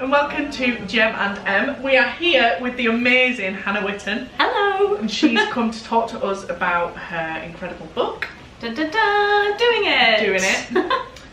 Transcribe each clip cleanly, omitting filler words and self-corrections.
and welcome to Gem and M. We are here with the amazing Hannah Witton. Hello! And she's come to talk to us about her incredible book. Dun, dun, dun, doing it!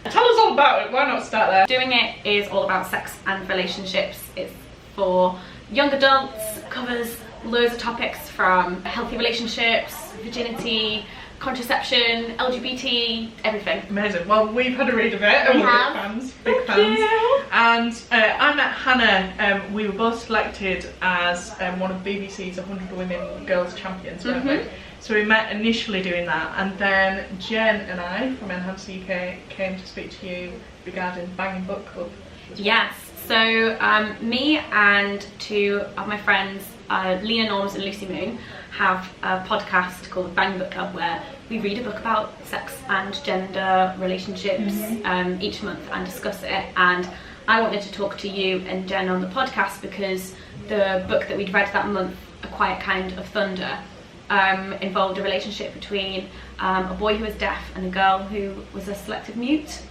Tell us all about it, why not start there? Doing It is all about sex and relationships. It's for young adults, covers loads of topics from healthy relationships, virginity, contraception, LGBT, everything. Amazing. Well, we've had a read of it and we're big fans. You. And I met Hannah, we were both selected as one of BBC's 100 Women Girls Champions, weren't we? So we met initially doing that, and then Jen and I from Enhance UK came to speak to you regarding Banging Book Club. Yes, so me and two of my friends, Leah Norms and Lucy Moon, have a podcast called Bang Book Club where we read a book about sex and gender relationships each month and discuss it. And I wanted to talk to you and Jen on the podcast because the book that we'd read that month, A Quiet Kind of Thunder, involved a relationship between a boy who was deaf and a girl who was a selective mute.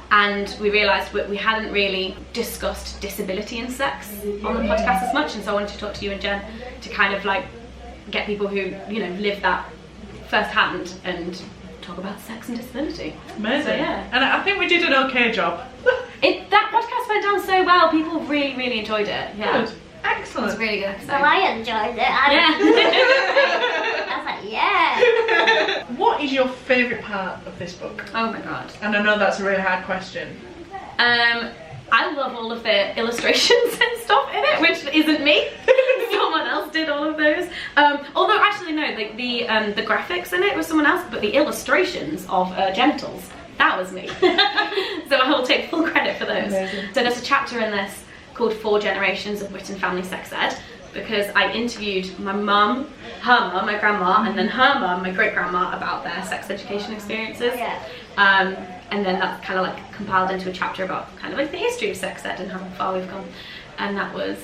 And we realised we hadn't really discussed disability in sex on the podcast as much, and so I wanted to talk to you and Jen to kind of like get people who, you know, live that firsthand and talk about sex and disability. Amazing. So, yeah. And I think we did an okay job. That podcast went down so well. People really enjoyed it. Yeah. Good. Excellent. It was a really good episode. Well, I enjoyed it. I was like, yeah. What is your favourite part of this book? Oh my god. And I know that's a really hard question. I love all of the illustrations and stuff in it, which isn't me. Someone else did all of those. Although actually no, like the graphics in it was someone else, but the illustrations of genitals, that was me. So I will take full credit for those. Amazing. So there's a chapter in this called 4 Generations of Witton Family Sex Ed, because I interviewed my mum, her mum, my grandma, and then her mum, my great-grandma, about their sex education experiences. Yeah. And then that's kind of like compiled into a chapter about kind of like the history of sex ed and how far we've come. And that was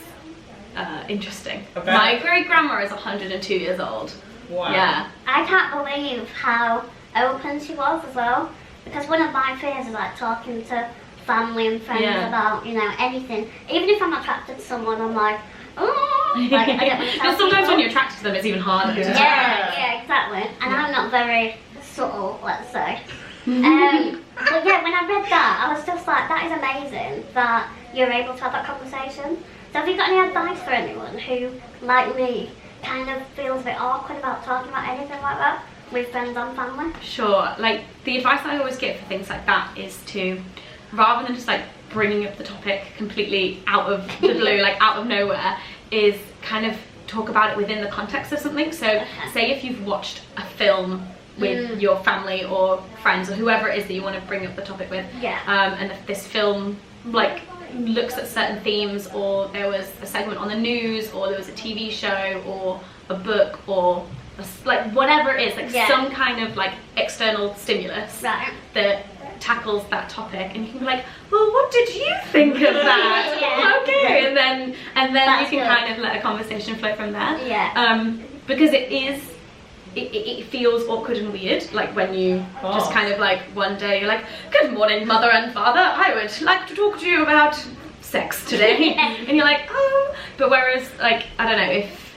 interesting. My great-grandma is 102 years old. Wow. Yeah. I can't believe how open she was as well. Because one of my fears is like talking to family and friends about, you know, anything. Even if I'm attracted to someone, I'm like, oh, like, I don't want to tell And sometimes people. when you're attracted to them, it's even harder to Yeah, exactly. And I'm not very subtle, let's say. But yeah, when I read that, I was just like, that is amazing that you're able to have that conversation. So have you got any advice for anyone who, like me, kind of feels a bit awkward about talking about anything like that with friends and family? Sure. Like, the advice I always give for things like that is to, rather than just like bringing up the topic completely out of the blue, like out of nowhere, is kind of talk about it within the context of something. So say if you've watched a film with your family or friends or whoever it is that you want to bring up the topic with, and if this film like looks at certain themes, or there was a segment on the news, or there was a TV show or a book or like whatever it is, like some kind of like external stimulus that tackles that topic, and you can be like, well, what did you think of that? Okay, and then you can kind of let a conversation flow from there. Because it feels awkward and weird, like when you just kind of like one day you're like, good morning mother and father, I would like to talk to you about sex today. And you're like, oh, but whereas like, I don't know, if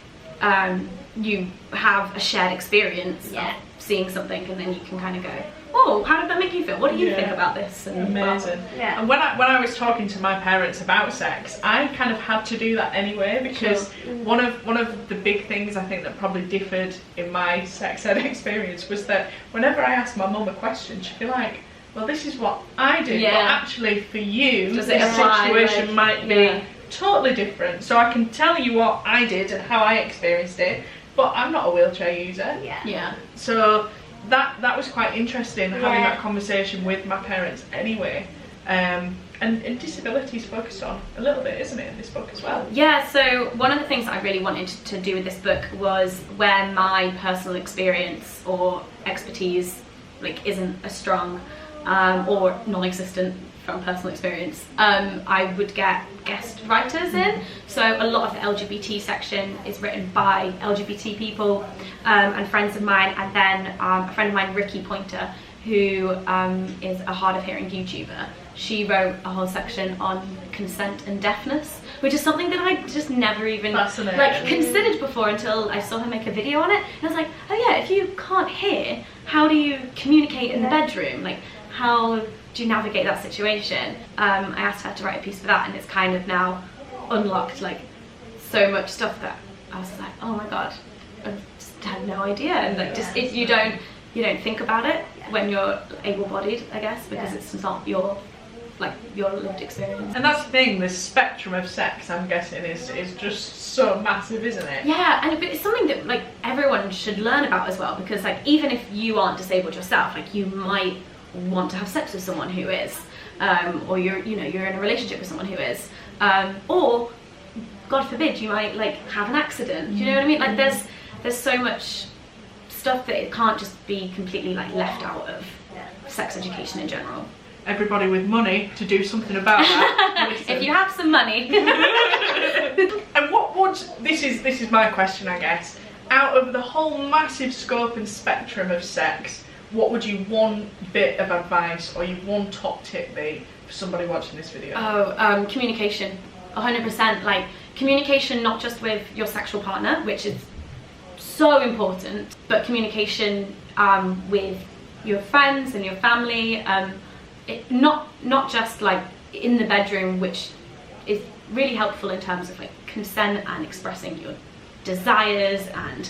you have a shared experience of seeing something, and then you can kind of go, oh, how did that make you feel? What do you think about this? And amazing. And when I was talking to my parents about sex, I kind of had to do that anyway, because one of the big things I think that probably differed in my sex ed experience was that whenever I asked my mum a question, she'd be like, well, this is what I do, but actually for you, the situation might be totally different. So I can tell you what I did and how I experienced it, but I'm not a wheelchair user. So that was quite interesting, having that conversation with my parents anyway. And disability is focused on a little bit, isn't it, in this book as well? Yeah, so one of the things that I really wanted to do with this book was where my personal experience or expertise like isn't as strong or non-existent from personal experience, I would get guest writers in. So a lot of the LGBT section is written by LGBT people and friends of mine, and then a friend of mine, Ricky Pointer, who is a hard of hearing YouTuber, she wrote a whole section on consent and deafness, which is something that I just never even like considered before until I saw her make a video on it. And I was like, oh yeah, if you can't hear, how do you communicate in the bedroom? Like, how do you navigate that situation? I asked her to write a piece for that, and it's kind of now unlocked like so much stuff that I was like, oh my god, I just had no idea. And like, just you don't think about it when you're able-bodied, I guess, because it's not your lived experience. And that's the thing, the spectrum of sex, I'm guessing, is just so massive, isn't it? Yeah, and it's something that like everyone should learn about as well, because like even if you aren't disabled yourself, like you might want to have sex with someone who is, or you're in a relationship with someone who is, or God forbid you might like have an accident. Do you know what I mean? Like there's so much stuff that it can't just be completely like left out of sex education in general. Everybody with money to do something about that. If you have some money. And what this is my question, I guess. Out of the whole massive scope and spectrum of sex, what would you one bit of advice or you one top tip be for somebody watching this video? Oh, communication. 100%. Like communication, not just with your sexual partner, which is so important, but communication with your friends and your family. Not just like in the bedroom, which is really helpful in terms of like consent and expressing your desires and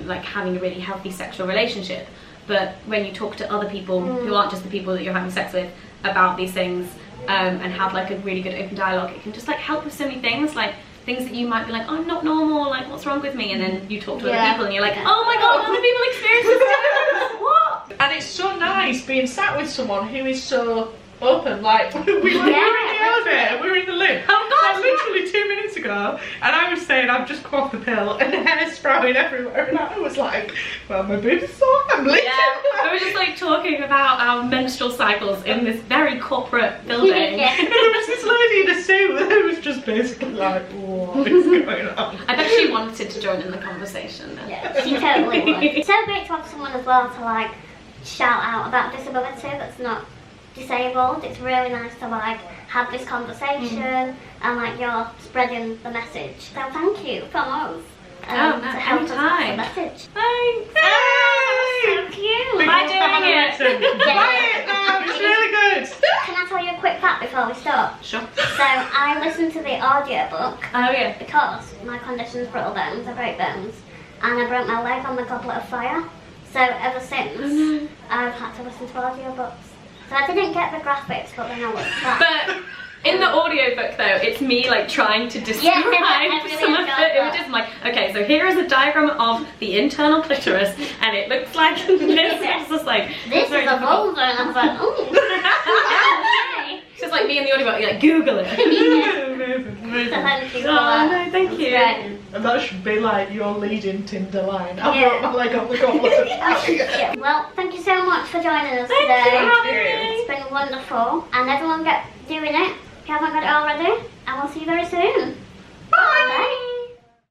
like having a really healthy sexual relationship, but when you talk to other people who aren't just the people that you're having sex with about these things, and have like a really good open dialogue, it can just like help with so many things, like things that you might be like, oh, I'm not normal, like what's wrong with me, and then you talk to other people and you're like, oh my god, other people experience this too. What? And it's so nice being sat with someone who is so open, like we were in the elevator, we were in the lift, like literally 2 minutes ago, and I was saying I've just come off the pill and hair sprouting everywhere, and I was like, well, my boobs are sore, I'm bleeding. Yeah, we were just like talking about our menstrual cycles in this very corporate building. And there was this lady in a suit who was just basically like, what is going on? I bet she wanted to join in the conversation then. Yeah, she totally would. It's so great to have someone as well to like shout out about disability that's not disabled. It's really nice to like have this conversation and like you're spreading the message. So thank you from us. To help us with the message. Thanks. So cute. Am I doing it? Buy it now, it's really good. Can I tell you a quick fact before we start? Sure. So I listened to the audiobook. Oh yeah. Because my condition is brittle bones, I break bones, and I broke my leg on the Goblet of Fire. So ever since, I've had to listen to audiobooks. So I didn't get the graphics, but then I looked back. But in the audiobook though, it's me like trying to describe some of the images. I'm like, okay, so here is a diagram of the internal clitoris, and it looks like this. It's just like, this is a vulva, and I was like, ooh. It's just like me in the audiobook, like Google it. Amazing. So thank you for that. No, thank you. Great. And that should be like your leading Tinder line. I broke my leg on the Goblet of Fire. Well, thank you so much for joining us Thank today. you. It's been wonderful, and everyone get doing it if you haven't got it already, and we'll see you very soon.